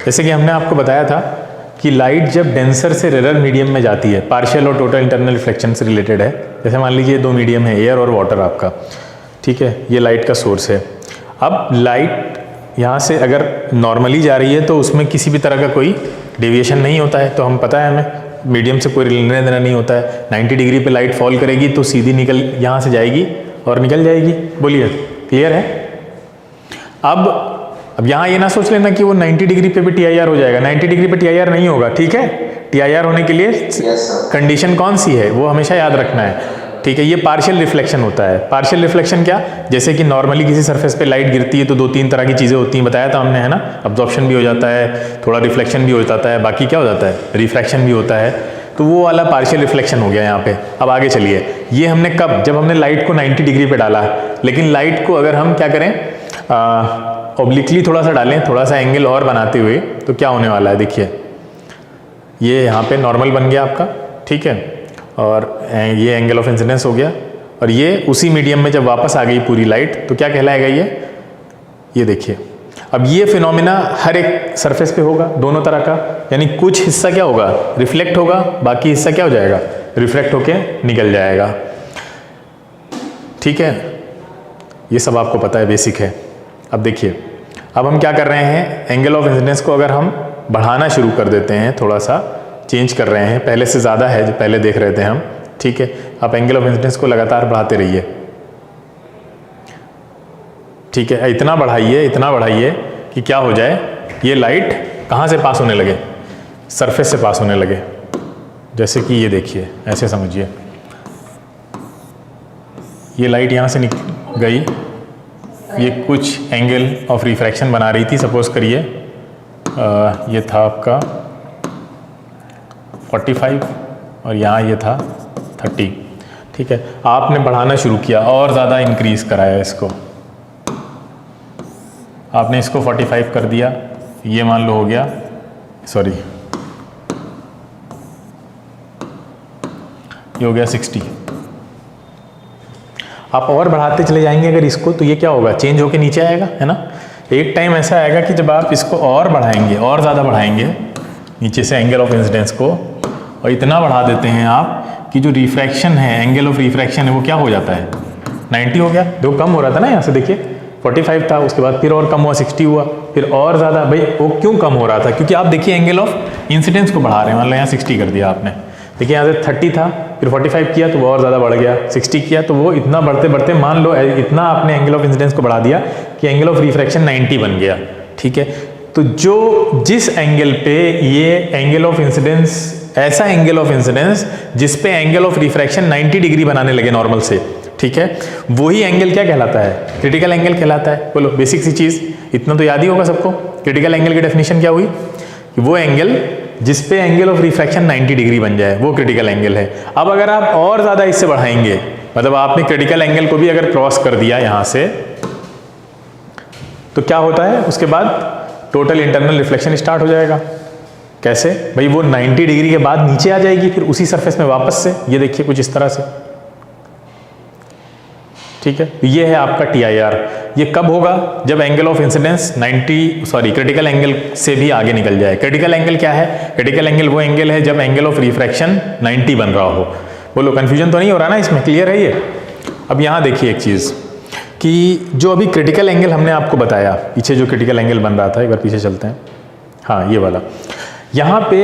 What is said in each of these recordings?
जैसे कि हमने आपको बताया था कि लाइट जब डेंसर से रेरर मीडियम में जाती है, पार्शियल और टोटल इंटरनल रिफ्लेक्शन से रिलेटेड है। जैसे मान लीजिए दो मीडियम है, एयर और वाटर आपका, ठीक है, ये लाइट का सोर्स है। अब लाइट यहाँ से अगर नॉर्मली जा रही है तो उसमें किसी भी तरह का कोई डेविएशन नहीं होता है, तो हम पता है हमें मीडियम से कोई लेना देना नहीं होता है। 90 डिग्री पे लाइट फॉल करेगी तो सीधी निकल यहाँ से जाएगी और निकल जाएगी। बोलिए, क्लियर है? अब यहाँ ये ना सोच लेना कि वो 90 डिग्री पे भी TIR हो जाएगा। 90 डिग्री पे TIR नहीं होगा, ठीक है। TIR होने के लिए कंडीशन कौन सी है वो हमेशा याद रखना है, ठीक है। ये पार्शियल रिफ्लेक्शन होता है। पार्शियल रिफ्लेक्शन क्या, जैसे कि नॉर्मली किसी सरफेस पे लाइट गिरती है तो दो तीन तरह की चीज़ें होती हैं, बताया था हमने, है ना। अब्जॉर्प्शन भी हो जाता है, थोड़ा रिफ्लेक्शन भी हो जाता है, बाकी क्या हो जाता है, रिफ्रैक्शन भी होता है। तो वो वाला पार्शियल रिफ्लेक्शन हो गया यहाँ पे। अब आगे चलिए, ये हमने कब, जब हमने लाइट को 90 डिग्री पे डाला, लेकिन लाइट को अगर हम क्या करें, ऑब्लिकली थोड़ा सा डालें, थोड़ा सा एंगल और बनाते हुए, तो क्या होने वाला है, देखिए ये यहाँ पे नॉर्मल बन गया आपका, ठीक है, और ये एंगल ऑफ इंसिडेंस हो गया, और ये उसी मीडियम में जब वापस आ गई पूरी लाइट तो क्या कहलाएगा ये देखिए। अब ये फिनोमिना हर एक सरफेस पे होगा, दोनों तरह का, यानी कुछ हिस्सा क्या होगा, रिफ्लेक्ट होगा, बाकी हिस्सा क्या हो जाएगा, रिफ्लेक्ट होके निकल जाएगा, ठीक है। ये सब आपको पता है, बेसिक है। अब देखिए, अब हम क्या कर रहे हैं, एंगल ऑफ इंसिडेंस को अगर हम बढ़ाना शुरू कर देते हैं, थोड़ा सा चेंज कर रहे हैं, पहले से ज़्यादा है जो पहले देख रहे थे हम, ठीक है। आप एंगल ऑफ इंसिडेंस को लगातार बढ़ाते रहिए, ठीक है। इतना बढ़ाइए कि क्या हो जाए, ये लाइट कहाँ से पास होने लगे, सरफेस से पास होने लगे। जैसे कि ये देखिए, ऐसे समझिए, ये लाइट यहाँ से गई, ये कुछ एंगल ऑफ रिफ्रैक्शन बना रही थी, सपोज करिए ये था आपका 45 और यहाँ ये था 30, ठीक है। आपने बढ़ाना शुरू किया और ज़्यादा इंक्रीज़ कराया इसको, आपने इसको 45 कर दिया, ये मान लो हो गया, सॉरी ये हो गया 60। आप और बढ़ाते चले जाएंगे अगर इसको, तो ये क्या होगा, चेंज होके नीचे आएगा, है ना। एक टाइम ऐसा आएगा कि जब आप इसको और बढ़ाएंगे, और ज़्यादा बढ़ाएंगे नीचे से एंगल ऑफ इंसिडेंस को, और इतना बढ़ा देते हैं आप कि जो रिफ्रैक्शन है, एंगल ऑफ रिफ्रैक्शन है, वो क्या हो जाता है, 90 हो गया। देखो कम हो रहा था ना, यहाँ से देखिए 45 था, उसके बाद फिर और कम हुआ, 60 हुआ, फिर और ज़्यादा। भाई वो क्यों कम हो रहा था, क्योंकि आप देखिए एंगल ऑफ इंसिडेंस को बढ़ा रहे हैं। मान लो यहाँ 60 कर दिया आपने, देखिए यहाँ से 30 था, फिर 45 किया तो वो और ज़्यादा बढ़ गया, 60 किया तो वो इतना बढ़ते बढ़ते, मान लो इतना आपने एंगल ऑफ इंसिडेंस को बढ़ा दिया कि एंगल ऑफ रिफ्रैक्शन 90 बन गया, ठीक है। तो जिस एंगल पे ये एंगल ऑफ इंसिडेंस, ऐसा एंगल ऑफ इंसिडेंस जिस पे एंगल ऑफ रिफ्रैक्शन 90 डिग्री बनाने लगे नॉर्मल से, ठीक है, वही एंगल क्या कहलाता है, क्रिटिकल एंगल कहलाता है। बोलो, बेसिक सी चीज़, इतना तो याद ही होगा सबको। क्रिटिकल एंगल की डेफिनेशन क्या हुई, कि वो एंगल जिस पे एंगल ऑफ रिफ्रैक्शन 90 डिग्री बन जाए, वो क्रिटिकल एंगल है। अब अगर आप और ज़्यादा इससे बढ़ाएंगे, मतलब आपने क्रिटिकल एंगल को भी अगर क्रॉस कर दिया यहाँ से, तो क्या होता है, उसके बाद टोटल इंटरनल रिफ्लेक्शन स्टार्ट हो जाएगा। कैसे भाई, वो 90 डिग्री के बाद नीचे आ जाएगी, फिर उसी सरफेस में वापस से, ये देखिए कुछ इस तरह से, ठीक है। ये है आपका TIR। ये कब होगा, जब angle of incidence critical angle से भी आगे निकल जाए। क्रिटिकल एंगल क्या है, क्रिटिकल एंगल वो एंगल है जब एंगल ऑफ रिफ्रैक्शन 90 बन रहा हो। बोलो, कंफ्यूजन तो नहीं हो रहा ना इसमें, क्लियर है ये। अब यहाँ देखिए एक चीज़, कि जो अभी क्रिटिकल एंगल हमने आपको बताया, पीछे जो क्रिटिकल एंगल बन रहा था, एक बार पीछे चलते हैं, हाँ ये वाला, यहाँ पे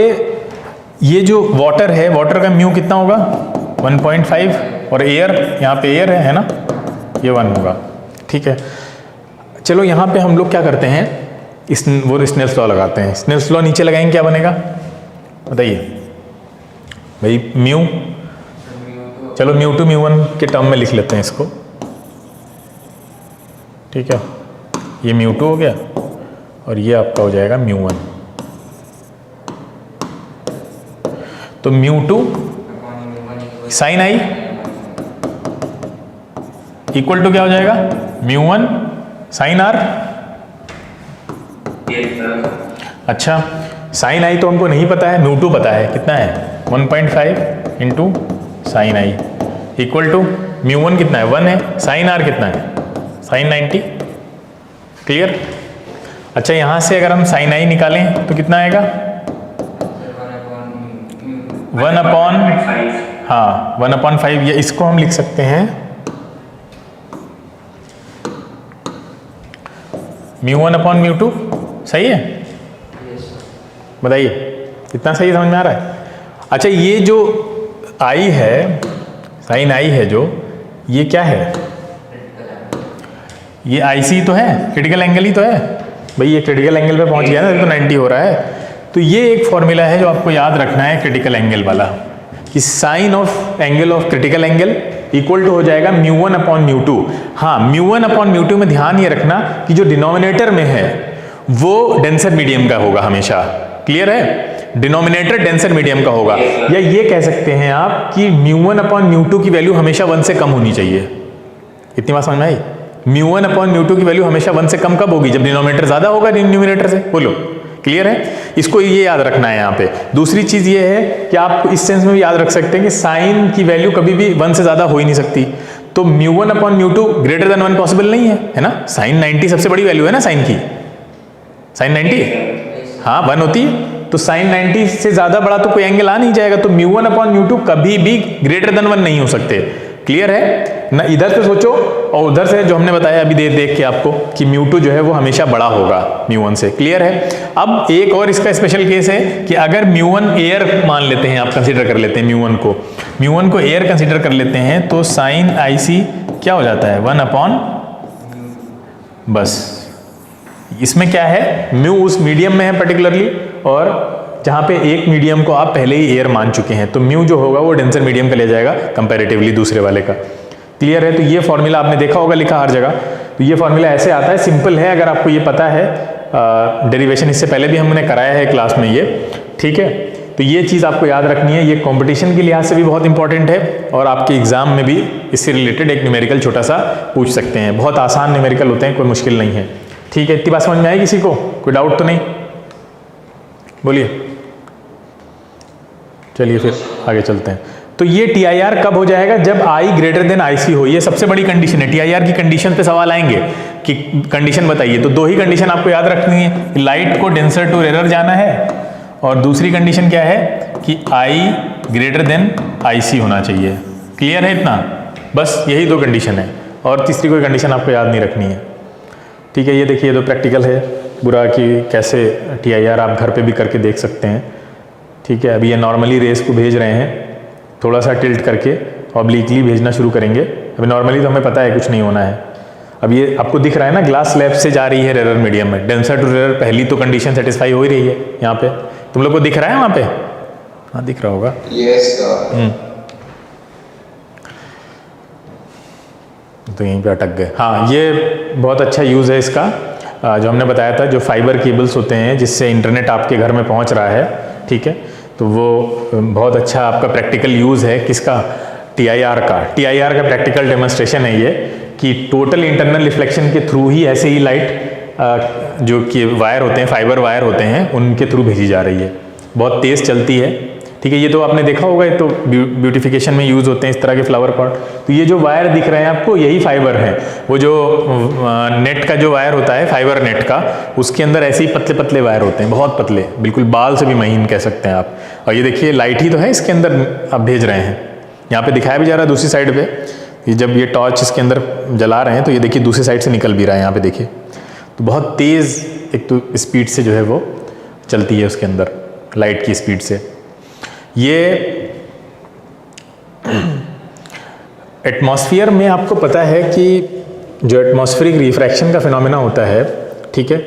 ये जो वाटर है, वाटर का म्यू कितना होगा, 1.5, और एयर, यहाँ पे एयर है ना, ये 1 होगा, ठीक है। चलो यहाँ पे हम लोग क्या करते हैं, वो स्नेल्स लॉ लगाते हैं। स्नेल्स लॉ नीचे लगाएंगे, क्या बनेगा बताइए भाई, म्यू, चलो μ2 μ1 के टर्म में लिख लेते हैं इसको, ठीक है। ये μ2 हो गया और ये आपका हो जाएगा μ1। तो μ2 sin i इक्वल टू क्या हो जाएगा, μ1 sin r। अच्छा, sin i तो हमको नहीं पता है, μ2 पता है, कितना है 1.5 into sin i equal to μ1 कितना है 1 है, sin r कितना है sin 90। क्लियर। अच्छा यहाँ से अगर हम साइन आई निकालें तो कितना आएगा? 1/5। हाँ 1/5, या इसको हम लिख सकते हैं μ1/μ2। सही है? बताइए कितना सही समझ में आ रहा है? अच्छा ये जो आई है, साइन आई है जो, ये क्या है? ये IC तो है, क्रिटिकल एंगल ही तो है भाई। ये क्रिटिकल एंगल पे पहुंच गया ना, तो 90 हो रहा है। तो ये एक फॉर्मूला है जो आपको याद रखना है क्रिटिकल एंगल वाला, कि sine of angle of critical angle equal to हो जाएगा μ1/μ2। हाँ μ1/μ2 में ध्यान ये रखना कि जो डिनोमिनेटर में है वो डेंसर मीडियम का होगा हमेशा। क्लियर है? डिनोमिनेटर डेंसर मीडियम का होगा, या ये कह सकते हैं आप कि μ1/μ2 की वैल्यू हमेशा 1 से कम होनी चाहिए। इतनी बात समझ में आई? μ1/μ2 की वैल्यू हमेशा 1 से कम कब होगी? जब डिनोमिनेटर ज्यादा होगा न्यूमिनेटर से। बोलो क्लियर है? इसको ये याद रखना है यहाँ पे। दूसरी चीज ये है कि आप इस सेंस में भी याद रख सकते हैं कि साइन की वैल्यू कभी भी 1 से ज्यादा हो ही नहीं सकती। तो μ1/μ2 ग्रेटर देन 1 पॉसिबल नहीं है ना? साइन 90 सबसे बड़ी वैल्यू है ना साइन की। साइन 90 हाँ 1 होती है, तो साइन 90 से ज्यादा बड़ा तो कोई एंगल आ नहीं जाएगा। तो μ1/μ2 कभी भी ग्रेटर देन 1 नहीं हो सकते। क्लियर है ना? इधर से सोचो और उधर से जो हमने बताया अभी देख के आपको कि μ2 जो है वो हमेशा बड़ा होगा μ1 से। क्लियर है? अब एक और इसका स्पेशल केस है कि अगर μ1 एयर मान लेते हैं, आप कंसीडर कर लेते हैं μ1 को एयर कंसीडर कर लेते हैं, तो साइन IC क्या हो जाता है? 1/, बस इसमें क्या है, म्यू उस मीडियम में है पर्टिकुलरली, और जहां पे एक मीडियम को आप पहले ही एयर मान चुके हैं, तो म्यू जो होगा वो डेंसर मीडियम का ले जाएगा कंपैरेटिवली दूसरे वाले का। क्लियर है? तो ये फॉर्मूला आपने देखा होगा लिखा हर जगह। तो ये फॉर्मूला ऐसे आता है, सिंपल है, अगर आपको ये पता है, डेरिवेशन इससे पहले भी हमने कराया है क्लास में ये। ठीक है? तो ये चीज़ आपको याद रखनी है। ये कॉम्पिटिशन के लिहाज से भी बहुत इंपॉर्टेंट है, और आपके एग्जाम में भी इससे रिलेटेड एक न्यूमेरिकल छोटा सा पूछ सकते हैं। बहुत आसान न्यूमेरिकल होते हैं, कोई मुश्किल नहीं है। ठीक है? इतनी बात समझ में आई किसी को? कोई डाउट तो नहीं? बोलिए। चलिए फिर आगे चलते हैं। तो ये TIR कब हो जाएगा? जब I ग्रेटर देन IC हो। ये सबसे बड़ी कंडीशन है। TIR की कंडीशन पे सवाल आएंगे कि कंडीशन बताइए, तो 2 ही कंडीशन आपको याद रखनी है। लाइट को डेंसर टू रेयर जाना है, और दूसरी कंडीशन क्या है कि I ग्रेटर देन IC होना चाहिए। क्लियर है इतना? बस यही 2 कंडीशन है, और तीसरी कोई कंडीशन आपको याद नहीं रखनी है। ठीक है? ये देखिए, तो प्रैक्टिकल है पूरा कि कैसे TIR आप घर पे भी करके देख सकते हैं। ठीक है? अभी ये नॉर्मली रेस को भेज रहे हैं, थोड़ा सा टिल्ट करके ऑब्लिकली भेजना शुरू करेंगे। अभी नॉर्मली तो हमें पता है कुछ नहीं होना है। अब ये आपको दिख रहा है ना, ग्लास स्लैब से जा रही है रेयर मीडियम में, डेंसर टू रेयर, पहली तो कंडीशन सेटिस्फाई हो ही रही है। यहाँ पे तुम लोग को दिख रहा है वहाँ पे? हाँ दिख रहा होगा। यस। तो यहीं पे अटक गए। हाँ, ये बहुत अच्छा यूज़ है इसका, जो हमने बताया था, जो फाइबर केबल्स होते हैं जिससे इंटरनेट आपके घर में पहुँच रहा है। ठीक है? तो वो बहुत अच्छा आपका प्रैक्टिकल यूज़ है किसका? TIR का। TIR का प्रैक्टिकल डेमोन्स्ट्रेशन है ये, कि टोटल इंटरनल रिफ्लेक्शन के थ्रू ही ऐसे ही लाइट जो कि वायर होते हैं, फाइबर वायर होते हैं, उनके थ्रू भेजी जा रही है। बहुत तेज़ चलती है। ठीक है? ये तो आपने देखा होगा, ये तो ब्यूटिफिकेशन में यूज़ होते हैं इस तरह के फ्लावर पॉट। तो ये जो वायर दिख रहे हैं आपको, यही फाइबर है। वो जो नेट का जो वायर होता है, फाइबर नेट का, उसके अंदर ऐसे ही पतले पतले वायर होते हैं, बहुत पतले, बिल्कुल बाल से भी महीन कह सकते हैं आप। और ये देखिए लाइट ही तो है इसके अंदर आप भेज रहे हैं। यहाँ पे दिखाया भी जा रहा है दूसरी साइड पे, जब ये टॉर्च इसके अंदर जला रहे हैं तो ये देखिए दूसरी साइड से निकल भी रहा है। यहाँ पे देखिए, तो बहुत तेज़ एक तो स्पीड से जो है वो चलती है उसके अंदर, लाइट की स्पीड से। ये एटमॉस्फेयर में आपको पता है कि जो एटमॉस्फेरिक रिफ्रैक्शन का फिनोमेना होता है, ठीक है,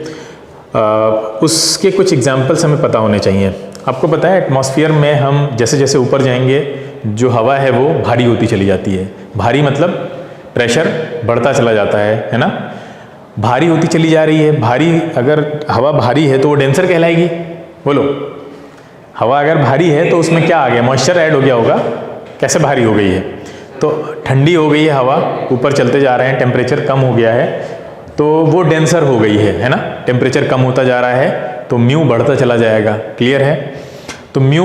उसके कुछ एग्जांपल्स हमें पता होने चाहिए। आपको पता है एटमॉस्फेयर में हम जैसे जैसे ऊपर जाएंगे, जो हवा है वो भारी होती चली जाती है। भारी मतलब प्रेशर बढ़ता चला जाता है ना? भारी होती चली जा रही है। भारी, अगर हवा भारी है तो वो डेंसर कहलाएगी। बोलो, हवा अगर भारी है तो उसमें क्या आ गया? मॉइस्चर ऐड हो गया होगा। कैसे भारी हो गई है? तो ठंडी हो गई है हवा, ऊपर चलते जा रहे हैं, टेम्परेचर कम हो गया है, तो वो डेंसर हो गई है ना? टेम्परेचर कम होता जा रहा है तो म्यू बढ़ता चला जाएगा। क्लियर है? तो म्यू,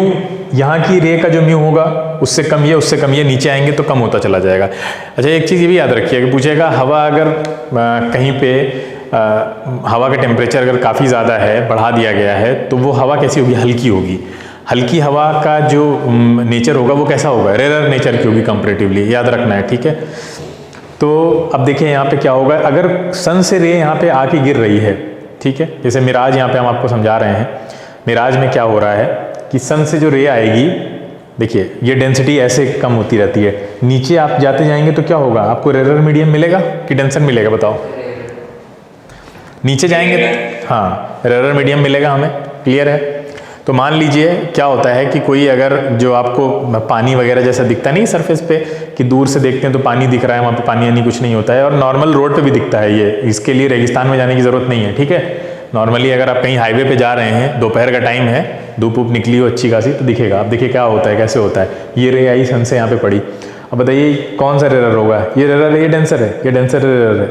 यहाँ की रे का जो म्यू होगा उससे कम ये, उससे कम ये, नीचे आएंगे तो कम होता चला जाएगा। अच्छा, एक चीज़ ये भी याद रखिए कि पूछेगा हवा अगर कहीं पे हवा का टेम्परेचर अगर काफ़ी ज़्यादा है, बढ़ा दिया गया है, तो वो हवा कैसी होगी? हल्की होगी। हल्की हवा का जो नेचर होगा वो कैसा होगा? रेयर नेचर की होगी कंपैरेटिवली, याद रखना है, ठीक है। तो अब देखिए यहाँ पे क्या होगा, अगर सन से रे यहाँ पे आके गिर रही है, ठीक है, जैसे मिराज यहाँ पे हम आपको समझा रहे हैं, मिराज में क्या हो रहा है कि सन से जो रे आएगी, देखिए ये डेंसिटी ऐसे कम होती रहती है, नीचे आप जाते जाएंगे तो क्या होगा, आपको रेयर मीडियम मिलेगा कि डेंसर मिलेगा? बताओ। नीचे जाएंगे, हाँ, रेयर मीडियम मिलेगा हमें, क्लियर है। तो मान लीजिए क्या होता है कि कोई अगर जो आपको पानी वगैरह जैसा दिखता नहीं सरफेस पे, कि दूर से देखते हैं तो पानी दिख रहा है, वहाँ पे पानी यानी कुछ नहीं होता है, और नॉर्मल रोड पे भी दिखता है ये, इसके लिए रेगिस्तान में जाने की ज़रूरत नहीं है, ठीक है। नॉर्मली अगर आप कहीं हाईवे पे जा रहे हैं, दोपहर का टाइम है, धूप वूप निकली हो अच्छी खासी, तो दिखेगा। अब देखिए क्या होता है, कैसे होता है, ये रे आई सन से यहाँ पे पड़ी, अब बताइए कौन सा रेयर होगा? ये रेयर है, ये डेंसर है, ये डेंसर रेयर है,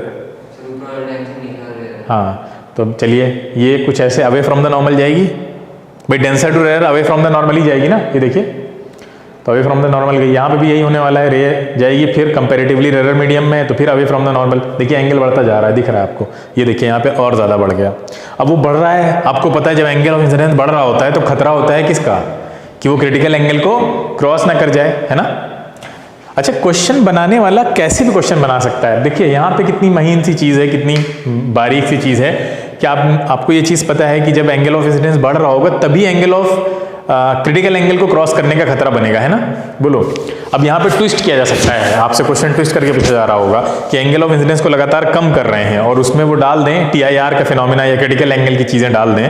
हाँ। तो चलिए ये कुछ ऐसे अवे फ्रॉम द नॉर्मल जाएगी भाई, denser to rare away from the normal ही जाएगी ना, ये देखिए, तो अवे फ्रॉम द नॉर्मल गई, यहाँ पे भी यही होने वाला है, रे जाएगी, फिर कंपैरेटिवली रेयर मीडियम में, तो फिर अवे फ्रॉम द नॉर्मल। देखिए एंगल बढ़ता जा रहा है, दिख रहा है आपको, ये देखिए यहाँ पे और ज़्यादा बढ़ गया। अब वो बढ़ रहा है, आपको पता है जब एंगल ऑफ इंसिडेंस बढ़ रहा होता है तो खतरा होता है किसका, कि वो क्रिटिकल एंगल को क्रॉस ना कर जाए, है ना। अच्छा, क्वेश्चन बनाने वाला कैसे भी क्वेश्चन बना सकता है। देखिए यहाँ पे कितनी महीन सी चीज़ है, कितनी बारीक सी चीज़ है कि आपको ये चीज़ पता है कि जब एंगल ऑफ इंसिडेंस बढ़ रहा होगा तभी एंगल ऑफ क्रिटिकल एंगल को क्रॉस करने का खतरा बनेगा, है ना। बोलो, अब यहाँ पे ट्विस्ट किया जा सकता है, आपसे क्वेश्चन ट्विस्ट करके पूछा जा रहा होगा कि एंगल ऑफ इंसिडेंस को लगातार कम कर रहे हैं और उसमें वो डाल दें TIR का फिनोमिना या क्रिटिकल एंगल की चीज़ें डाल दें।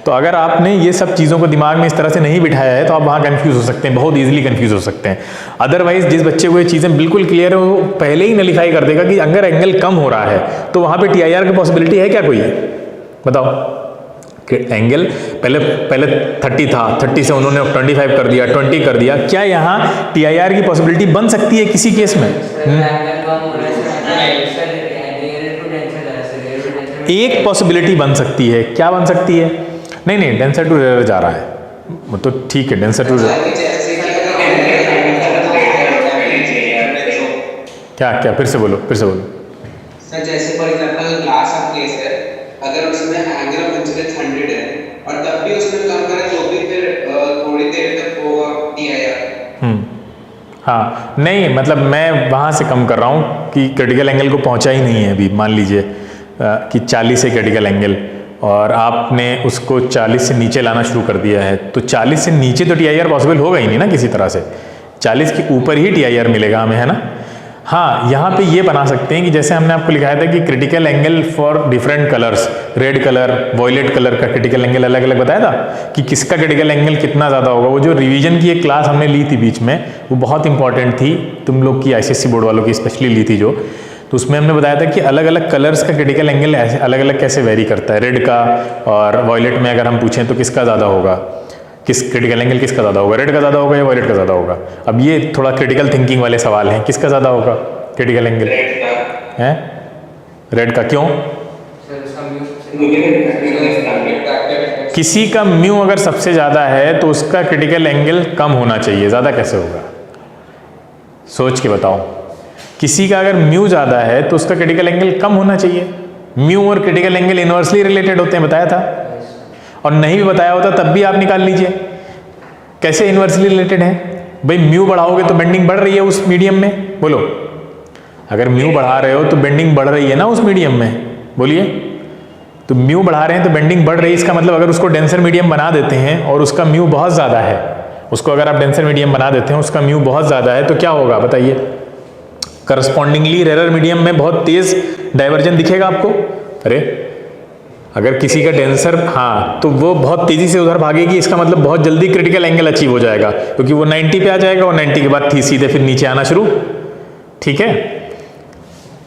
तो अगर आपने ये सब चीज़ों को दिमाग में इस तरह से नहीं बिठाया है तो आप वहाँ कंफ्यूज हो सकते हैं, बहुत ईजिली कंफ्यूज हो सकते हैं। अदरवाइज जिस बच्चे को ये चीज़ें बिल्कुल क्लियर है वो पहले ही नलीफाई कर देगा कि अगर एंगल कम हो रहा है तो वहाँ पर TIR की पॉसिबिलिटी है क्या कोई? बताओ। एंगल पहले 30 था, 30 से उन्होंने 25 कर दिया, 20 कर दिया, क्या यहाँ TIR की पॉसिबिलिटी बन सकती है किसी केस में? एक पॉसिबिलिटी बन सकती है, क्या बन सकती है? नहीं, डेंसर टू रेयर जा रहा है, तो ठीक है, डेंसर टू रेयर क्या फिर से बोलो सर। जैसे for example glass of case है, अगर उसमें एंगल ऑफ इंसिडेंस 100 है और तब भी उसमें कम करे तो भी फिर थोड़ी देर तक होगा TIR। हाँ, नहीं मतलब मैं वहाँ से कम कर रहा हूँ कि क्रिटिकल एंगल को पहुँचा ही नहीं है अभी। मान लीजिए कि 40 है क्रिटिकल एंगल और आपने उसको 40 से नीचे लाना शुरू कर दिया है, तो 40 से नीचे तो TIR पॉसिबल होगा ही नहीं ना किसी तरह से, 40 के ऊपर ही TIR मिलेगा हमें, है ना। हाँ, यहाँ पे ये बना सकते हैं कि जैसे हमने आपको लिखाया था कि critical angle for different colours, red colour, violet colour का क्रिटिकल एंगल अलग अलग बताया था कि किसका क्रिटिकल एंगल कितना ज़्यादा होगा। वो जो रिवीजन की एक क्लास हमने ली थी बीच में, वो बहुत इंपॉर्टेंट थी, तुम लोग की ICSE बोर्ड वालों की स्पेशली ली थी जो, तो उसमें हमने बताया था कि अलग अलग कलर्स का क्रिटिकल एंगल ऐसे अलग अलग कैसे वेरी करता है। रेड का और वॉयलेट में अगर हम पूछें तो किसका ज़्यादा होगा, किस क्रिटिकल एंगल किसका ज़्यादा होगा, रेड का ज़्यादा होगा या वॉयलेट का ज़्यादा होगा। अब ये थोड़ा क्रिटिकल थिंकिंग वाले सवाल हैं, किसका ज़्यादा होगा क्रिटिकल एंगल? है रेड का, क्यों? किसी का म्यू अगर सबसे ज़्यादा है तो उसका क्रिटिकल एंगल कम होना चाहिए, ज़्यादा कैसे होगा? सोच के बताओ। किसी का अगर म्यू ज़्यादा है तो उसका क्रिटिकल एंगल कम होना चाहिए। म्यू और क्रिटिकल एंगल इनवर्सली रिलेटेड होते हैं, बताया था। और नहीं भी बताया होता तब भी आप निकाल लीजिए कैसे इनवर्सली रिलेटेड है। भाई म्यू बढ़ाओगे तो बेंडिंग बढ़ रही है उस मीडियम में, बोलो। अगर म्यू बढ़ा रहे हो तो बेंडिंग बढ़ रही है ना उस मीडियम में, बोलिए। तो म्यू बढ़ा रहे हैं तो बेंडिंग बढ़ रही है, इसका मतलब अगर उसको डेंसर मीडियम बना देते हैं और उसका म्यू बहुत ज़्यादा है, उसको अगर आप डेंसर मीडियम बना देते हैं, उसका म्यू बहुत ज़्यादा है, तो क्या होगा बताइए? करस्पॉन्डिंगली रेयर मीडियम में बहुत तेज़ डाइवर्जन दिखेगा आपको। अरे अगर किसी का डेंसर, हाँ, तो वो बहुत तेज़ी से उधर भागेगी, इसका मतलब बहुत जल्दी क्रिटिकल एंगल अचीव हो जाएगा, क्योंकि वो 90 पे आ जाएगा और 90 के बाद सीधे फिर नीचे आना शुरू। ठीक है,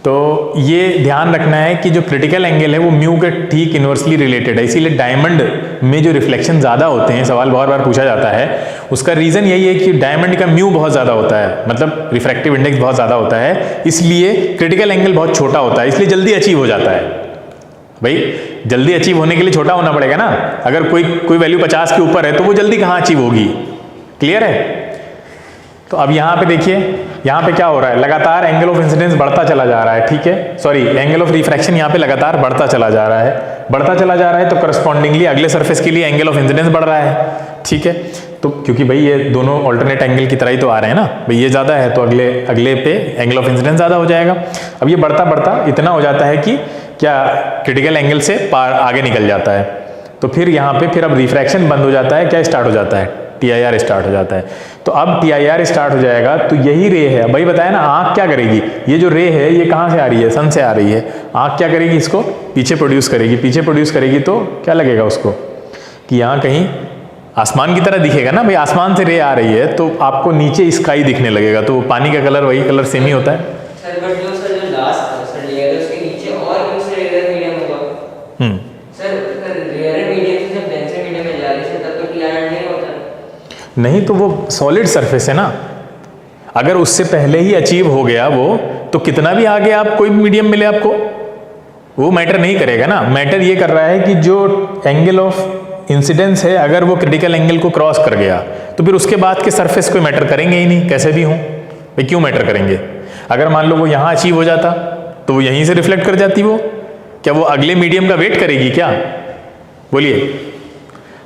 तो ये ध्यान रखना है कि जो क्रिटिकल एंगल है वो म्यू के ठीक इन्वर्सली रिलेटेड है। इसीलिए डायमंड में जो रिफ्लेक्शन ज़्यादा होते हैं, सवाल बहुत बार पूछा जाता है, उसका रीज़न यही है कि डायमंड का म्यू बहुत ज़्यादा होता है, मतलब रिफ्रैक्टिव इंडेक्स बहुत ज़्यादा होता है, इसलिए क्रिटिकल एंगल बहुत छोटा होता है, इसलिए जल्दी अचीव हो जाता है। भाई जल्दी अचीव होने के लिए छोटा होना पड़ेगा ना। अगर कोई वैल्यू 50 के ऊपर है तो वो जल्दी कहाँ अचीव होगी? क्लियर है? तो अब यहाँ पे देखिए, यहाँ पे क्या हो रहा है, लगातार एंगल ऑफ इंसिडेंस बढ़ता चला जा रहा है, ठीक है, सॉरी एंगल ऑफ रिफ्रैक्शन यहाँ पे लगातार बढ़ता चला जा रहा है, बढ़ता चला जा रहा है, तो करस्पॉन्डिंगली अगले सरफेस के लिए एंगल ऑफ इंसिडेंस बढ़ रहा है, ठीक है। तो क्योंकि भाई ये दोनों ऑल्टरनेट एंगल की तरह ही तो आ रहे हैं ना, भाई ये ज़्यादा है तो अगले पे एंगल ऑफ इंसिडेंस ज़्यादा हो जाएगा। अब ये बढ़ता बढ़ता इतना हो जाता है कि क्या क्रिटिकल एंगल से पार आगे निकल जाता है, तो फिर यहाँ पे फिर अब रिफ्रैक्शन बंद हो जाता है, क्या स्टार्ट हो जाता है, TIR स्टार्ट हो जाता है। तो अब TIR स्टार्ट हो जाएगा तो यही रे है, भाई बताया ना, आँख क्या करेगी, ये जो रे है ये कहाँ से आ रही है, सन से आ रही है, आँख क्या करेगी, इसको पीछे प्रोड्यूस करेगी, पीछे प्रोड्यूस करेगी तो क्या लगेगा उसको कि यहाँ कहीं आसमान की तरह दिखेगा ना, भाई आसमान से रे आ रही है तो आपको नीचे स्काई दिखने लगेगा, तो पानी का कलर वही कलर सेम ही होता है। सर बट जो लास्ट सर लेयर है उसके नीचे और भी उससे रेयर मीडियम होगा। सर रेयर मीडियम से जब डेंसर मीडियम में जा रही है तब तो TIR नहीं होता। नहीं तो वो सॉलिड सरफेस है ना, अगर उससे पहले ही अचीव हो गया वो, तो कितना भी आगे आप कोई भी मीडियम मिले आपको वो मैटर नहीं करेगा ना। मैटर ये कर रहा है कि जो एंगल ऑफ इंसिडेंस है अगर वो क्रिटिकल एंगल को क्रॉस कर गया तो फिर उसके बाद के सरफेस कोई मैटर करेंगे ही नहीं, कैसे भी हों, भाई क्यों मैटर करेंगे। अगर मान लो वो यहाँ अचीव हो जाता तो वो यहीं से रिफ्लेक्ट कर जाती, वो क्या वो अगले मीडियम का वेट करेगी क्या, बोलिए।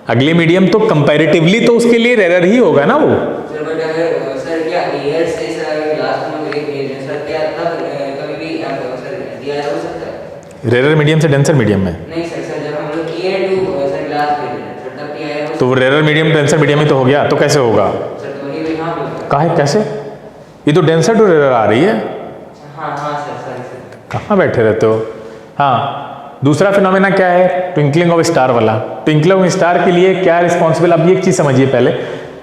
अगले मीडियम तो कंपैरेटिवली तो उसके लिए रेयर ही होगा ना वो। सर बट अगर सर क्या एयर से सर लास्ट में ब्रेक नहीं है सर, क्या तब कभी भी सर TIR हो सकता है रेयर मीडियम से डेंसर मीडियम में? नहीं सर, सर जब हम लोग एयर टू सर ग्लास पे सर तब TIR हो तो वो रेयर मीडियम डेंसर मीडियम ही तो हो गया, तो कैसे होगा सर, तो वही यहाँ पे काहे कैसे, ये तो डेंसर टू रेयर आ रही है। हाँ हाँ सर सर कहाँ बैठे रहते हो। हाँ, दूसरा फिनोमेना क्या है, ट्विंकलिंग ऑफ स्टार वाला। ट्विंकलिंग ऑफ स्टार के लिए क्या रिस्पॉन्सिबल, अब ये एक चीज़ समझिए पहले,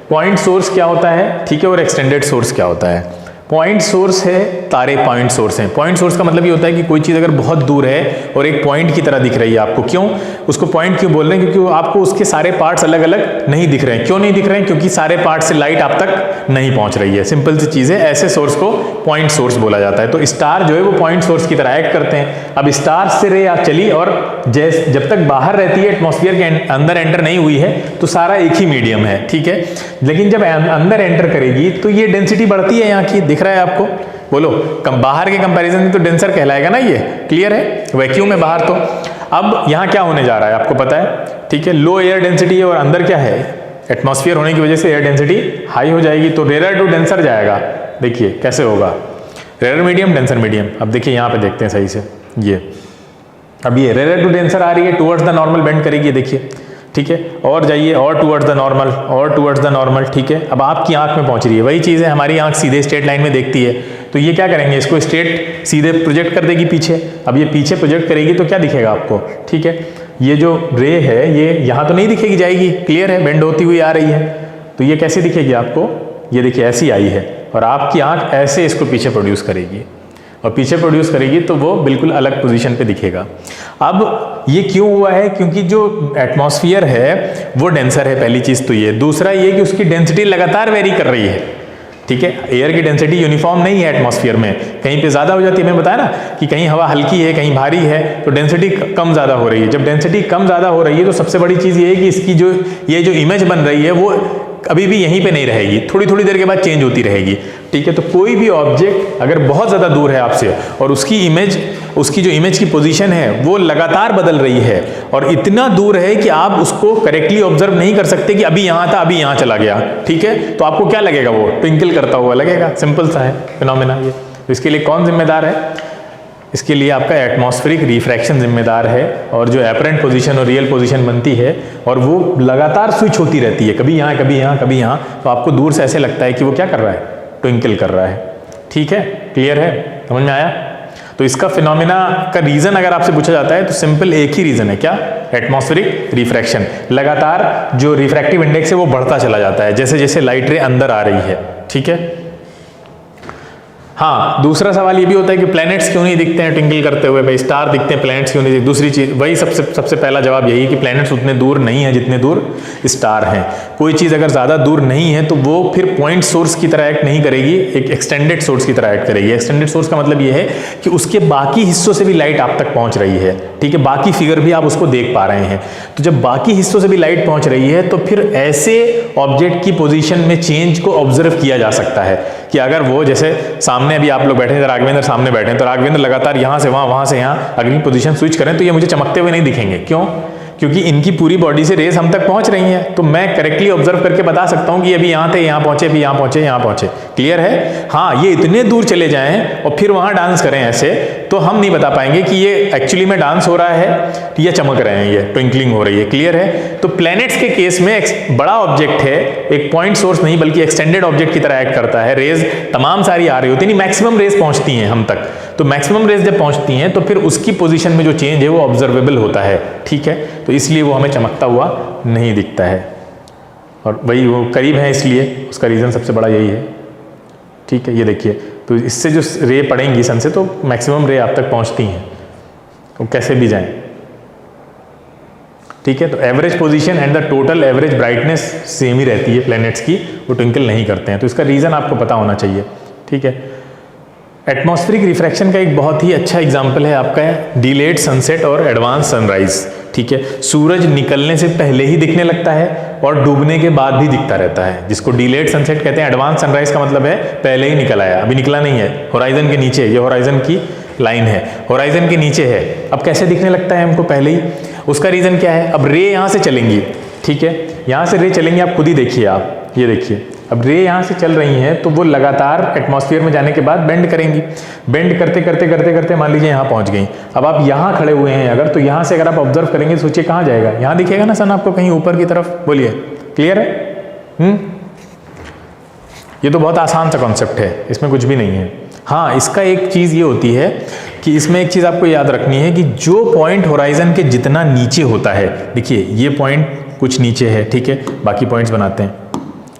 पॉइंट सोर्स क्या होता है, ठीक है, और एक्सटेंडेड सोर्स क्या होता है। पॉइंट सोर्स है, तारे पॉइंट सोर्स हैं। पॉइंट सोर्स का मतलब ये होता है कि कोई चीज़ अगर बहुत दूर है और एक पॉइंट की तरह दिख रही है आपको, क्यों उसको पॉइंट क्यों बोल रहे हैं, क्योंकि वो आपको उसके सारे पार्ट्स अलग अलग नहीं दिख रहे हैं। क्यों नहीं दिख रहे हैं, क्योंकि सारे पार्ट से लाइट आप तक नहीं पहुंच रही है, सिंपल सी चीज़ है। ऐसे सोर्स को पॉइंट सोर्स बोला जाता है। तो स्टार जो है वो पॉइंट सोर्स की तरह एक्ट करते हैं। अब स्टार से रे आप चली और जब तक बाहर रहती है, एटमॉस्फेयर के अंदर एंटर नहीं हुई है, तो सारा एक ही मीडियम है, ठीक है। लेकिन जब अंदर एंटर करेगी तो ये डेंसिटी बढ़ती है, यहाँ की दिख रहा है आपको, बोलो कम बाहर के कंपैरिजन में तो डेंसर कहलाएगा ना, ये क्लियर है, वैक्यूम में बाहर। तो अब यहाँ क्या होने जा रहा है आपको पता है, ठीक है, लो एयर डेंसिटी है और अंदर क्या है, एटमॉस्फेयर होने की वजह से एयर डेंसिटी हाई हो जाएगी, तो रेयर टू डेंसर जाएगा। देखिए कैसे होगा, रेयर मीडियम डेंसर मीडियम। अब देखिए यहाँ पे देखते हैं सही से, ये अब ये रेयर टू डेंसर आ रही है, टुवर्ड्स द नॉर्मल बेंड करेगी, देखिए, ठीक है, और जाइए और टुवर्ड्स द नॉर्मल, और टुवर्ड्स द नॉर्मल, ठीक है। अब आपकी आंख में पहुंच रही है, वही चीज़ है, हमारी आंख सीधे स्ट्रेट लाइन में देखती है, तो ये क्या करेंगे, इसको स्ट्रेट सीधे प्रोजेक्ट कर देगी पीछे। अब ये पीछे प्रोजेक्ट करेगी तो क्या दिखेगा आपको, ठीक है, ये जो रे है ये यहाँ तो नहीं दिखेगी, जाएगी, क्लियर है, बेंड होती हुई आ रही है, तो ये कैसे दिखेगी आपको, ये देखिए ऐसी आई है, और आपकी आंख ऐसे इसको पीछे प्रोड्यूस करेगी, और पीछे प्रोड्यूस करेगी तो वो बिल्कुल अलग पोजीशन पे दिखेगा। अब ये क्यों हुआ है, क्योंकि जो एटमॉस्फेयर है वो डेंसर है, पहली चीज़ तो ये। दूसरा ये कि उसकी डेंसिटी लगातार वेरी कर रही है, ठीक है, एयर की डेंसिटी यूनिफॉर्म नहीं है एटमॉस्फेयर में, कहीं पे ज़्यादा हो जाती है। मैंने बताया ना कि कहीं हवा हल्की है, कहीं भारी है, तो डेंसिटी कम ज़्यादा हो रही है। जब डेंसिटी कम ज़्यादा हो रही है तो सबसे बड़ी चीज़ ये है कि इसकी जो ये जो इमेज बन रही है वो अभी भी यहीं पे नहीं रहेगी, थोड़ी थोड़ी देर के बाद चेंज होती रहेगी, ठीक है। तो कोई भी ऑब्जेक्ट अगर बहुत ज़्यादा दूर है आपसे और उसकी इमेज, उसकी जो इमेज की पोजीशन है वो लगातार बदल रही है, और इतना दूर है कि आप उसको करेक्टली ऑब्जर्व नहीं कर सकते कि अभी यहाँ था अभी यहाँ चला गया, ठीक है, तो आपको क्या लगेगा, वो ट्विंकल करता हुआ लगेगा, सिंपल सा है फिनोमेना ये। तो इसके लिए कौन जिम्मेदार है, इसके लिए आपका एटमॉस्फेरिक रिफ्रैक्शन जिम्मेदार है, और जो एपरेंट पोजीशन और रियल पोजीशन बनती है और वो लगातार स्विच होती रहती है, कभी यहाँ कभी यहाँ कभी यहाँ, तो आपको दूर से ऐसे लगता है कि वो क्या कर रहा है, ट्विंकल कर रहा है, ठीक है, क्लियर है, समझ में आया। तो इसका फिनोमेना का रीजन अगर आपसे पूछा जाता है तो सिंपल एक ही रीजन है, क्या, एटमॉस्फेरिक रिफ्रैक्शन। लगातार जो रिफ्रैक्टिव इंडेक्स है वो बढ़ता चला जाता है जैसे जैसे लाइट रे अंदर आ रही है, ठीक है। हाँ, दूसरा सवाल ये भी होता है कि प्लैनेट्स क्यों नहीं दिखते हैं ट्विंकल करते हुए, भाई स्टार दिखते हैं, प्लैनेट्स क्यों नहीं दिखते। दूसरी चीज़ वही सबसे पहला जवाब यही है कि प्लैनेट्स उतने दूर नहीं है जितने दूर स्टार हैं। कोई चीज़ अगर ज़्यादा दूर नहीं है तो वो फिर पॉइंट सोर्स की तरह एक्ट नहीं करेगी, एक एक्सटेंडेड सोर्स की तरह एक्ट करेगी। एक्सटेंडेड सोर्स का मतलब ये है कि उसके बाकी हिस्सों से भी लाइट आप तक पहुँच रही है, ठीक है, बाकी फिगर भी आप उसको देख पा रहे हैं। तो जब बाकी हिस्सों से भी लाइट पहुँच रही है तो फिर ऐसे ऑब्जेक्ट की पोजीशन में चेंज को ऑब्जर्व किया जा सकता है कि अगर वो जैसे सामने अभी आप लोग बैठे हैं, राघवेंद्र सामने बैठे हैं, तो राघवेंद्र लगातार यहाँ से वहाँ, वहाँ से यहाँ अगली पोजीशन स्विच करें तो ये मुझे चमकते हुए नहीं दिखेंगे। क्यों? क्योंकि इनकी पूरी बॉडी से रेस हम तक पहुँच रही हैं, तो मैं करेक्टली ऑब्जर्व करके बता सकता हूँ कि अभी यहाँ थे, यहाँ पहुँचे, अभी यहाँ पहुँचे, यहाँ पहुँचे। क्लियर है? हाँ, ये इतने दूर चले जाएं और फिर वहाँ डांस करें ऐसे, तो हम नहीं बता पाएंगे कि ये एक्चुअली में डांस हो रहा है या चमक रहे हैं, ये ट्विंकलिंग हो रही है। क्लियर है? तो प्लैनेट्स के केस में एक बड़ा ऑब्जेक्ट है, एक पॉइंट सोर्स नहीं बल्कि एक्सटेंडेड ऑब्जेक्ट की तरह एक्ट करता है। रेज तमाम सारी आ रही होती है, मैक्सिमम रेस पहुंचती हैं हम तक। तो मैक्सिमम रेस जब पहुंचती हैं तो फिर उसकी पोजीशन में जो चेंज है वो ऑब्जर्वेबल होता है, ठीक है। तो इसलिए वो हमें चमकता हुआ नहीं दिखता है, और वही वो करीब है इसलिए उसका रीज़न सबसे बड़ा यही है, ठीक है। ये देखिए, तो इससे जो रे पड़ेंगी सन से तो मैक्सिमम रे आप तक पहुंचती हैं, तो कैसे भी जाएं, ठीक है। तो average position and the total average brightness same ही रहती है प्लैनेट्स की, वो ट्विंकल नहीं करते हैं। तो इसका रीज़न आपको पता होना चाहिए, ठीक है। एटमॉस्फेरिक रिफ्रैक्शन का एक बहुत ही अच्छा एग्जाम्पल है आपका डिलेड सनसेट और एडवांस सनराइज, ठीक है। सूरज निकलने से पहले ही दिखने लगता है और डूबने के बाद भी दिखता रहता है, जिसको डिलेड सनसेट कहते हैं। एडवांस सनराइज का मतलब है पहले ही निकल आया, अभी निकला नहीं है, होराइजन के नीचे, ये होराइजन की लाइन है, होराइजन के नीचे है। अब कैसे दिखने लगता है हमको पहले ही? उसका रीज़न क्या है? अब रे यहाँ से चलेंगी, ठीक है, यहाँ से रे चलेंगी, आप खुद ही देखिए, आप ये देखिए, अब रे यहाँ से चल रही हैं तो वो लगातार एटमॉस्फेयर में जाने के बाद बेंड करेंगी, बेंड करते करते करते करते मान लीजिए यहाँ पहुँच गई। अब आप यहाँ खड़े हुए हैं अगर, तो यहाँ से अगर आप ऑब्जर्व करेंगे तो सोचिए कहाँ जाएगा? यहाँ दिखेगा ना सन आपको, कहीं ऊपर की तरफ। बोलिए, क्लियर है? ये तो बहुत आसान सा कॉन्सेप्ट है, इसमें कुछ भी नहीं है। हाँ, इसका एक चीज़ ये होती है कि इसमें एक चीज़ आपको याद रखनी है कि जो पॉइंट होराइजन के जितना नीचे होता है, देखिए ये पॉइंट कुछ नीचे है, ठीक है, बाकी पॉइंट्स बनाते हैं,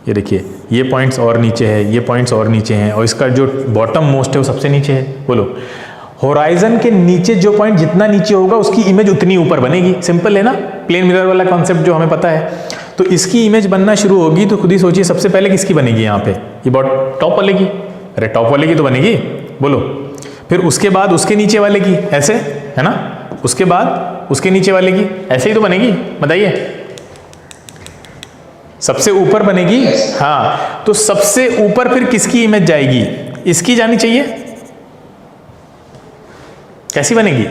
ये देखिए ये पॉइंट्स और नीचे है, ये पॉइंट्स और नीचे हैं, और इसका जो बॉटम मोस्ट है वो सबसे नीचे है। बोलो, होराइजन के नीचे जो पॉइंट जितना नीचे होगा उसकी इमेज उतनी ऊपर बनेगी। सिंपल है ना, प्लेन मिरर वाला कॉन्सेप्ट जो हमें पता है। तो इसकी इमेज बनना शुरू होगी तो खुद ही सोचिए सबसे पहले किसकी बनेगी यहाँ पे? ये टॉप वाले की। अरे टॉप वाले की तो बनेगी, बोलो। फिर उसके बाद उसके नीचे वाले की, ऐसे है ना, उसके बाद उसके नीचे वाले की, ऐसे ही तो बनेगी, बताइए। सबसे ऊपर बनेगी, हाँ। तो सबसे ऊपर फिर किसकी इमेज जाएगी? इसकी जानी चाहिए। कैसी बनेगी?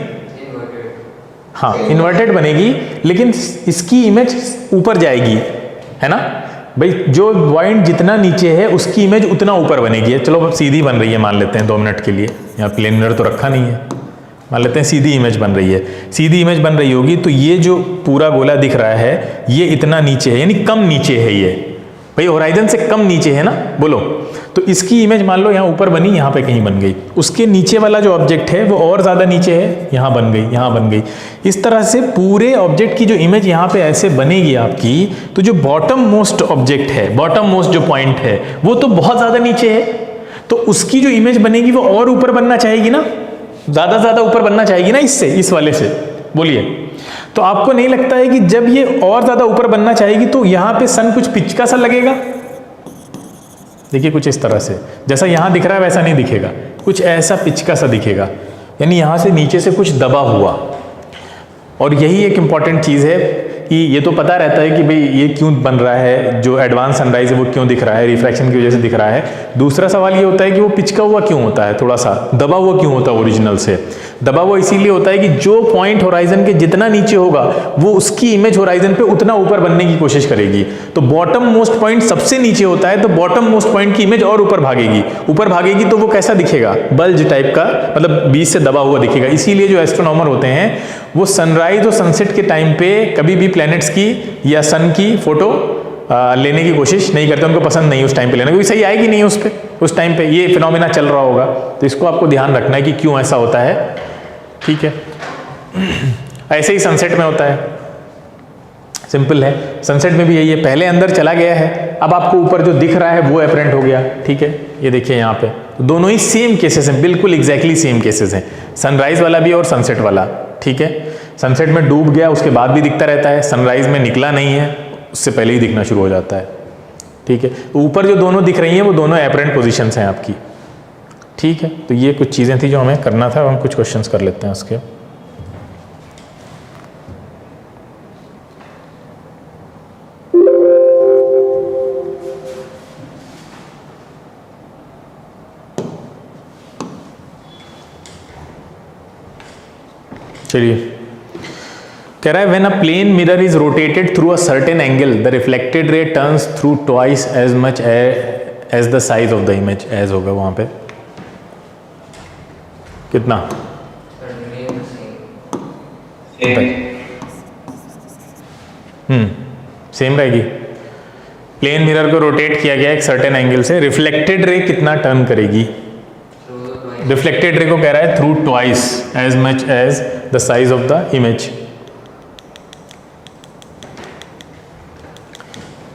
हाँ, इन्वर्टेड बनेगी, लेकिन इसकी इमेज ऊपर जाएगी, है ना भाई। जो पॉइंट जितना नीचे है उसकी इमेज उतना ऊपर बनेगी। चलो सीधी बन रही है मान लेते हैं 2 मिनट के लिए, यहाँ प्लेन मिरर तो रखा नहीं है, मान लेते हैं सीधी इमेज बन रही है। सीधी इमेज बन रही होगी तो ये जो पूरा गोला दिख रहा है ये इतना नीचे है, यानी कम नीचे है ये भाई, होराइजन से कम नीचे है ना, बोलो। तो इसकी इमेज मान लो यहाँ ऊपर बनी, यहाँ पे कहीं बन गई। उसके नीचे वाला जो ऑब्जेक्ट है वो और ज़्यादा नीचे है, यहाँ बन गई, यहाँ बन गई। इस तरह से पूरे ऑब्जेक्ट की जो इमेज यहाँ पे ऐसे बनेगी आपकी, तो जो बॉटम मोस्ट ऑब्जेक्ट है, बॉटम मोस्ट जो पॉइंट है वो तो बहुत ज़्यादा नीचे है, तो उसकी जो इमेज बनेगी वो और ऊपर बनना चाहेगी ना, ज़्यादा ज़्यादा ऊपर बनना चाहेगी ना इससे, इस वाले से। बोलिए, तो आपको नहीं लगता है कि जब ये और ज़्यादा ऊपर बनना चाहेगी तो यहाँ पे सन कुछ पिचका सा लगेगा? देखिए कुछ इस तरह से, जैसा यहाँ दिख रहा है वैसा नहीं दिखेगा, कुछ ऐसा पिचका सा दिखेगा, यानी यहाँ से नीचे से कुछ दबा हुआ। और यही एक इम्पॉर्टेंट चीज़ है कि ये तो पता रहता है कि भाई ये क्यों बन रहा है, जो एडवांस सनराइज है वो क्यों दिख रहा है, रिफ्रैक्शन की वजह से दिख रहा है। दूसरा सवाल ये होता है कि वो पिचका हुआ क्यों होता है, थोड़ा सा दबा हुआ क्यों होता है ओरिजिनल से? दबा हुआ इसीलिए होता है कि जो पॉइंट होराइजन के जितना नीचे होगा वो उसकी इमेज होराइजन पे उतना ऊपर बनने की कोशिश करेगी। तो बॉटम मोस्ट पॉइंट सबसे नीचे होता है, तो बॉटम मोस्ट पॉइंट की इमेज और ऊपर भागेगी, ऊपर भागेगी तो वो कैसा दिखेगा? बल्ज टाइप का, मतलब बीच से दबा हुआ दिखेगा। इसीलिए जो एस्ट्रोनॉमर होते हैं वो सनराइज और सनसेट के टाइम पे कभी भी प्लैनेट्स की या सन की फोटो लेने की कोशिश नहीं करते, उनको पसंद नहीं उस टाइम पे लेना, क्योंकि सही आएगी नहीं उस पे, उस टाइम पे ये फिनोमेना चल रहा होगा। तो इसको आपको ध्यान रखना है कि क्यों ऐसा होता है, ठीक है। ऐसे ही सनसेट में होता है, सिंपल है। सनसेट में भी यही है, पहले अंदर चला गया है, अब आपको ऊपर जो दिख रहा है वो अपरेंट हो गया। ठीक है, ये देखिए यहाँ पे तो दोनों ही सेम केसेस हैं, बिल्कुल एग्जैक्टली सेम केसेस हैं, सनराइज वाला भी और सनसेट वाला। ठीक है, सनसेट में डूब गया उसके बाद भी दिखता रहता है, सनराइज में निकला नहीं है उससे पहले ही दिखना शुरू हो जाता है। ठीक है, तो ऊपर जो दोनों दिख रही हैं वो दोनों अपरेंट पोजीशंस हैं आपकी। ठीक है, तो ये कुछ चीज़ें थी जो हमें करना था, हम कुछ क्वेश्चंस कर लेते हैं उसके। चलिए, कह रहा है when a plane mirror is rotated through a certain angle the reflected ray turns through twice as much as the size of the image. As होगा वहां पे कितना? सेम रहेगी। प्लेन मिरर को रोटेट किया गया एक सर्टेन एंगल से, रिफ्लेक्टेड रे कितना टर्न करेगी? रिफ्लेक्टेड रे को कह रहा है through twice as much as the size of the image.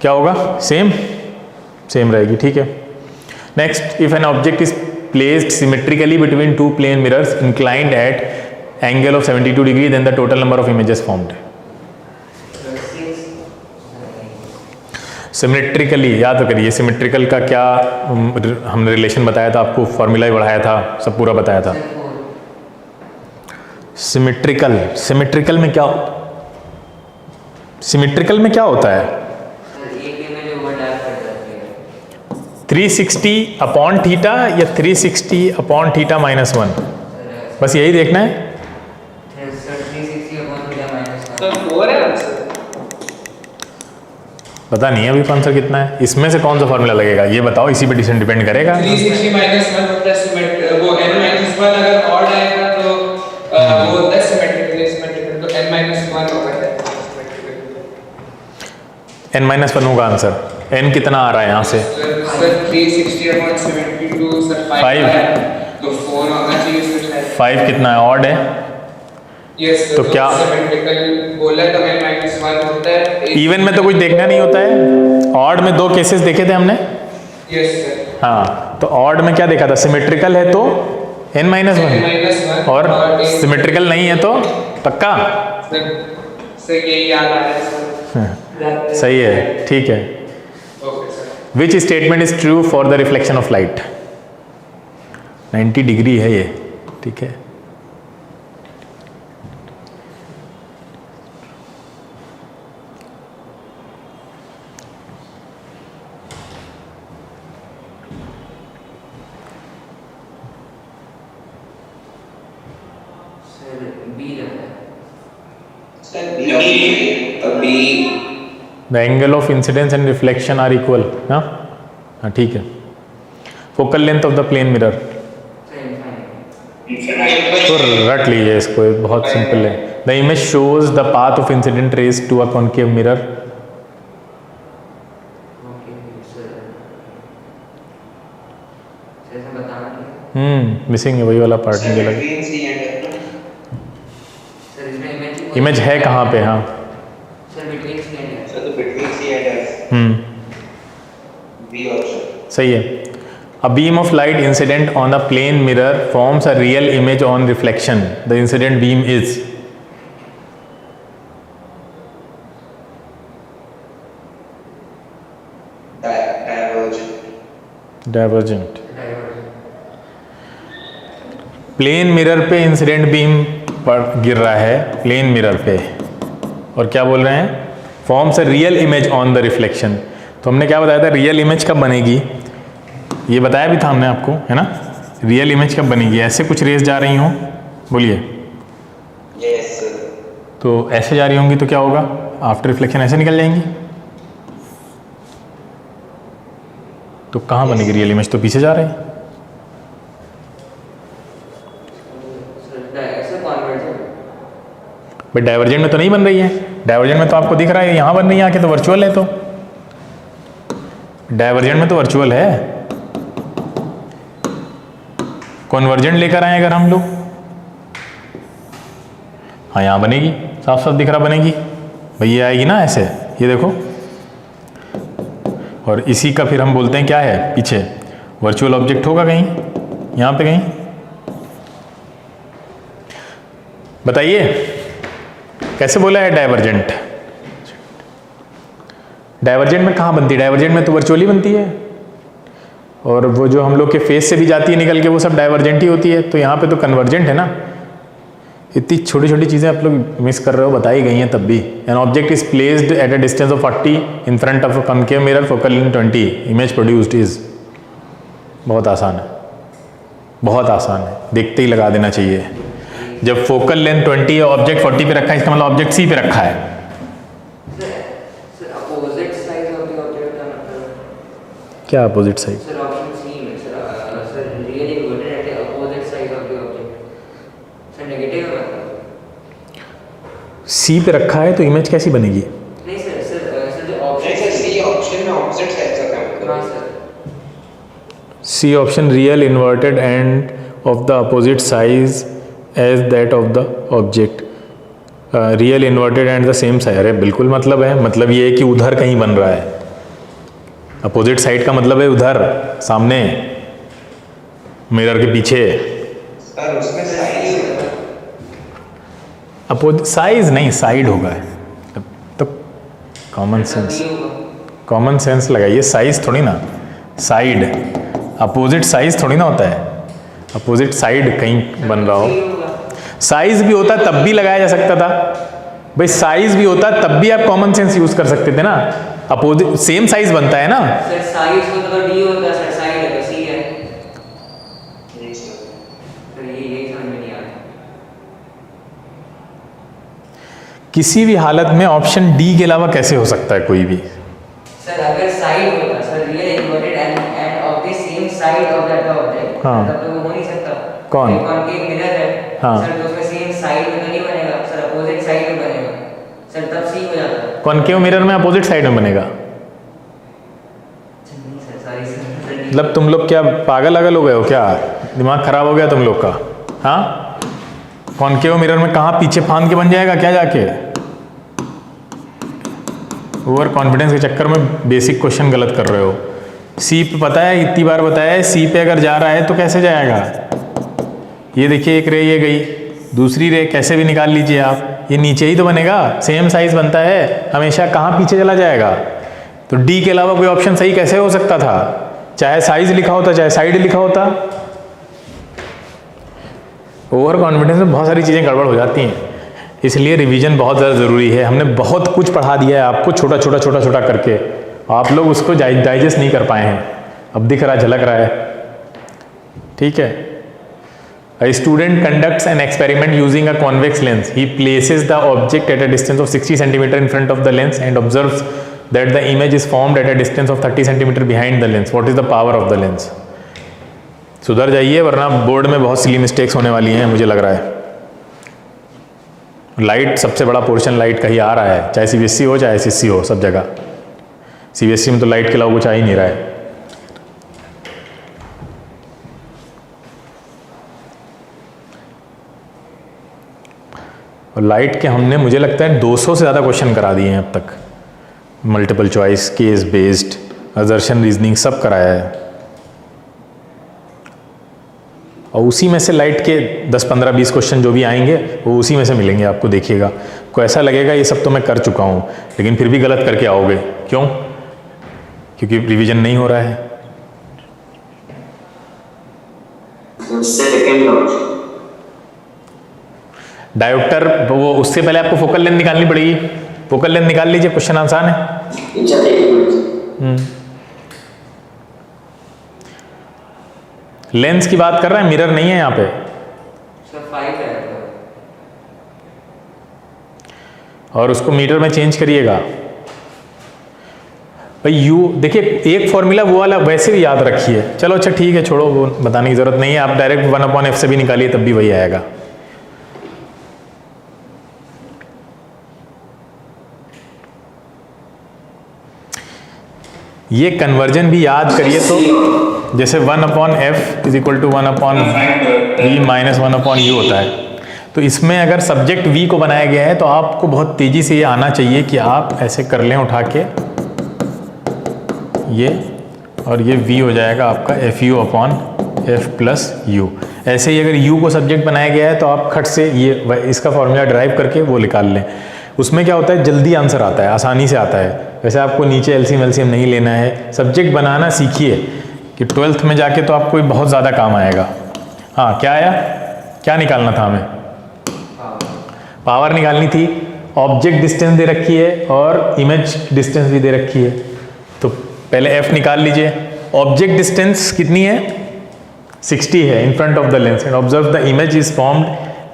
क्या होगा? सेम रहेगी। ठीक है, next, if an object is placed symmetrically between two plane mirrors inclined at angle of 72 degree then the total number of images formed. Symmetrically याद करिए, symmetrical का क्या हमने रिलेशन बताया था आपको, फॉर्मूला ही बढ़ाया था, सब पूरा बताया था। सिमेट्रिकल में क्या, सिमेट्रिकल में क्या होता है? 360 अपॉन थीटा या 360 अपॉन थीटा माइनस 1, बस यही देखना है। पता नहीं है अभी आंसर कितना है, इसमें से कौन सा फॉर्मूला लगेगा ये बताओ, इसी पे डिपेंड करेगा। 360 माइनस 1 प्लस वो n माइनस 1 अगर ऑड आएगा तो वो होता है सिमेट्रिकल, तो n माइनस 1 होगा n माइनस 1 होगा आंसर। n कितना आ रहा है यहाँ से? सर 360 अपॉन 72 सर 5 है, तो 4 होना चाहिए सर। 5 कितना है? ऑड है। यस, तो क्या सिमेट्रिकल बोला तो n माइनस 1 होता है। इवन में तो कुछ देखना नहीं होता है, ऑड में 2 केसेस देखे थे हमने। Yes sir. हाँ, तो ऑड में क्या देखा था? सिमेट्रिकल है तो n माइनस 1 और सिमेट्रिकल नहीं है तो पक्का सर यही याद आ रहा है सर। सही है, ठीक है। Okay sir. Which statement is true for the reflection of light? 90 degree है ये, ठीक है। The angle of incidence and reflection are equal, हाँ ठीक है। Focal length of the plane mirror, तो रट लीजिए इसको, बहुत सिंपल है। The image shows the path of incident rays to a concave mirror। Missing है वही वाला पार्ट मुझे लगा। इमेज है कहाँ पे? हाँ सही है। A beam of light incident on a plane mirror forms a real image on reflection. The incident beam is divergent. Plane mirror पे इंसिडेंट बीम पर गिर रहा है, प्लेन मिरर पे, और क्या बोल रहे हैं? Forms a real image on the reflection. तो हमने क्या बताया था, रियल इमेज कब बनेगी? ये बताया भी था हमने आपको, है ना? रियल इमेज कब बनेगी? ऐसे कुछ रेस जा रही हों, बोलिए। यस। तो ऐसे जा रही होंगी तो क्या होगा? आफ्टर रिफ्लेक्शन ऐसे निकल जाएंगी, तो कहाँ बनेगी रियल इमेज? तो पीछे जा रहे हैं। बट डाइवर्जेंट में तो नहीं बन रही है, डाइवर्जेंट में तो आपको दिख रहा है यहाँ बन रही है आके, तो वर्चुअल है। तो डाइवर्जेंट में तो वर्चुअल है, कन्वर्जेंट लेकर आए अगर हम लोग, हाँ यहाँ बनेगी, साफ साफ दिख रहा, बनेगी, भाई ये आएगी ना ऐसे, ये देखो, और इसी का फिर हम बोलते हैं क्या है पीछे, वर्चुअल ऑब्जेक्ट होगा कहीं यहाँ पे कहीं, बताइए कैसे बोला है डाइवर्जेंट? डाइवर्जेंट में कहाँ बनती है? डाइवर्जेंट में तो वर्चुअली बनती है, और वो जो हम लोग के फेस से भी जाती है निकल के, वो सब डाइवर्जेंट ही होती है। तो यहाँ पे तो कन्वर्जेंट है ना। इतनी छोटी छोटी चीज़ें आप लोग मिस कर रहे हो, बताई गई हैं तब भी। N object is placed at a distance of 40 in front of a concave mirror, focal length 20, image produced is. बहुत आसान है, बहुत आसान है, देखते ही लगा देना चाहिए। जब फोकल लेंथ 20 है, ऑब्जेक्ट 40 पे रखा है, इसका मतलब ऑब्जेक्ट सी पे रखा है। क्या opposite side? Sir option C में sir real inverted at the opposite side of the object. Sir negative है मतलब सी पे रखा है तो इमेज कैसी बनेगी? नहीं सर जो ऑप्शन सर सी ऑप्शन में ऑपोजिट साइड का काम करता हां है। Sir C option real inverted and of the opposite size as that of the object, real inverted and the same size. अरे बिल्कुल मतलब है, मतलब ये है कि उधर कहीं बन रहा है। अपोजिट साइड का मतलब है उधर सामने मिरर के पीछे। सर उसमें साइज अपोजिट साइज नहीं, साइड होगा तो कॉमन सेंस, कॉमन सेंस लगाइए। साइज थोड़ी ना, साइड, अपोजिट साइज थोड़ी ना होता है। अपोजिट साइड कहीं बन रहा हो, साइज भी होता तब भी लगाया जा सकता था भाई, साइज भी होता तब भी आप कॉमन सेंस यूज कर सकते थे ना। अपोजिट सेम साइज बनता है ना। सर साइज को तो डी होता सर, साइड है तो सी है। सर ये समझ में नहीं आ रहा। किसी भी हालत में ऑप्शन डी के अलावा कैसे हो सकता है कोई भी? सर अगर साइड होता sir real inverted and of the same side of that object, हाँ। तब तो वो हो नहीं सकता। कौन? कॉनकेव मिरर है। हाँ। सर तो उसमें सेम साइड में तो नहीं बनेगा सर, अपोजिट साइड में बनेगा सर, तब सी हो जाता। कॉनकेव मिरर में अपोजिट साइड में बनेगा? नहीं सर सॉरी सर। मतलब तुम लोग क्या पागल अगल हो गए हो क्या? दिमाग खराब हो गया तुम लोग का? हाँ, कॉनकेव मिरर में कहाँ पीछे फांद के बन जाएगा क्या जाके? ओवर कॉन्फिडेंस के चक्कर में बेसिक क्वेश्चन गलत कर रहे हो। सी पे पता है, इतनी बार बताया है, सी पे अगर जा रहा है तो कैसे जाएगा? ये देखिए एक रे ये गई, दूसरी रे कैसे भी निकाल लीजिए आप, ये नीचे ही तो बनेगा, सेम साइज बनता है हमेशा, कहाँ पीछे चला जाएगा? तो डी के अलावा कोई ऑप्शन सही कैसे हो सकता था? चाहे साइज लिखा होता चाहे साइड लिखा होता। ओवर कॉन्फिडेंस में बहुत सारी चीज़ें गड़बड़ हो जाती हैं, इसलिए रिवीजन बहुत ज़्यादा ज़रूरी है। हमने बहुत कुछ पढ़ा दिया है आपको छोटा छोटा छोटा छोटा करके, आप लोग उसको डाइजेस्ट नहीं कर पाए हैं। अब दिख रहा, झलक रहा है, ठीक है। A student conducts an experiment using a convex lens. He places the object at a distance of 60 cm in front of the lens and observes that the image is formed at a distance of 30 cm behind the lens. What is the power of the lens? सुधर जाइए वरना board में बहुत silly mistakes होने वाली हैं, मुझे लग रहा है। लाइट सबसे बड़ा पोर्शन लाइट का ही आ रहा है, चाहे सीबीएसई हो चाहे एसएससी हो, सब जगह। सीबीएसई में तो लाइट के अलावा कुछ आ ही नहीं रहा है। और लाइट के हमने मुझे लगता है 200 से ज़्यादा क्वेश्चन करा दिए हैं अब तक, multiple choice, case based, assertion reasoning सब कराया है। और उसी में से लाइट के 10, 15, 20 क्वेश्चन जो भी आएंगे वो उसी में से मिलेंगे आपको, देखिएगा। को ऐसा लगेगा ये सब तो मैं कर चुका हूँ, लेकिन फिर भी गलत करके आओगे। क्यों? क्योंकि रिवीजन नहीं हो रहा है। डायोप्टर, वो उससे पहले आपको फोकल लेंथ निकालनी पड़ेगी। फोकल लेंथ निकाल लीजिए, क्वेश्चन आसान है। लेंस की बात कर रहे हैं, मिरर नहीं है यहाँ पे। सर 5 है और उसको मीटर में चेंज करिएगा भाई। यू देखिए, एक फॉर्मूला वो वाला वैसे भी याद रखिए। चलो अच्छा ठीक है, छोड़ो, वो बताने की जरूरत नहीं है। आप डायरेक्ट 1/f से भी निकालिए तब भी वही आएगा। ये कन्वर्जन भी याद करिए तो, जैसे 1/f = 1/v - 1/u होता है। तो इसमें अगर सब्जेक्ट वी को बनाया गया है तो आपको बहुत तेज़ी से ये आना चाहिए कि आप ऐसे कर लें उठा के ये, और ये v हो जाएगा आपका F you upon F plus you. ऐसे ही अगर u को सब्जेक्ट बनाया गया है तो आप खट से ये इसका फॉर्मूला ड्राइव करके वो निकाल लें। उसमें क्या होता है, जल्दी आंसर आता है, आसानी से आता है। वैसे आपको नीचे एलसीएम एलसीएम नहीं लेना है, सब्जेक्ट बनाना सीखिए कि 12th में जाके तो आपको बहुत ज़्यादा काम आएगा। हाँ, क्या आया, क्या निकालना था हमें? पावर निकालनी थी। ऑब्जेक्ट डिस्टेंस दे रखी है और इमेज डिस्टेंस भी दे रखी है, तो पहले f निकाल लीजिए। ऑब्जेक्ट डिस्टेंस कितनी है? 60 है in front of the lens, and observe the image is formed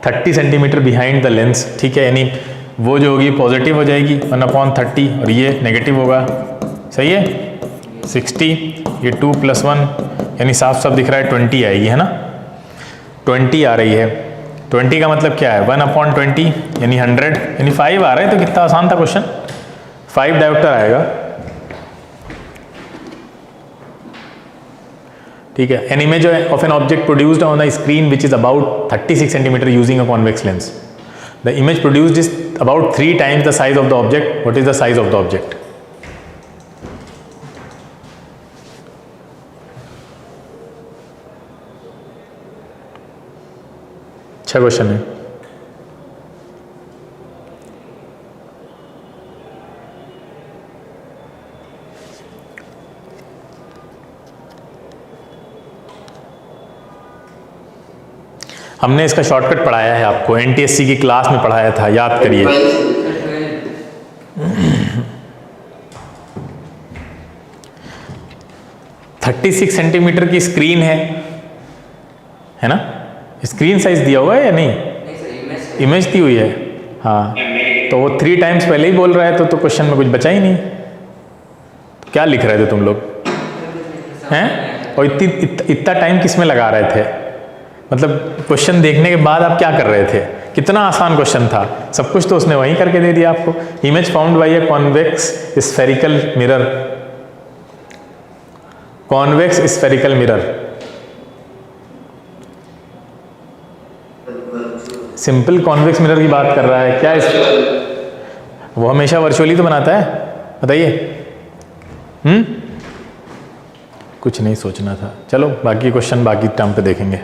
30 centimetre behind the lens. ठीक है, यानी वो जो होगी पॉजिटिव हो जाएगी 1/30 और ये नेगेटिव होगा। सही है, 60, ये 2 + 1 यानी साफ साफ दिख रहा है 20 आएगी, है ना? 20 आ रही है। 20 का मतलब क्या है? 1/20 यानी 100, यानी 5 आ रहा है। तो कितना आसान था क्वेश्चन, 5 डायोप्टर आएगा। ठीक है, an image of an object produced on the screen which is about 36 centimetre using a convex lens. The image produced is about 3 times the size of the object. What is the size of the object? अच्छा question है। हमने इसका shortcut पढ़ाया है आपको, NTSC की class में पढ़ाया था, याद करिए। 36 सेंटीमीटर की स्क्रीन है ना? स्क्रीन साइज दिया हुआ है या नहीं? इमेज दी हुई है। हाँ, तो वो 3 times पहले ही बोल रहा है, तो क्वेश्चन में कुछ बचा ही नहीं। तो क्या लिख रहे थे तुम लोग हैं? और इतना टाइम किस में लगा रहे थे? मतलब क्वेश्चन देखने के बाद आप क्या कर रहे थे? कितना आसान क्वेश्चन था, सब कुछ तो उसने वहीं करके दे दिया आपको। Image found by a convex spherical mirror, convex spherical mirror, simple convex mirror की बात कर रहा है क्या? वो हमेशा वर्चुअली तो बनाता है, बताइए। कुछ नहीं सोचना था। चलो बाकी क्वेश्चन बाकी टर्म पे देखेंगे।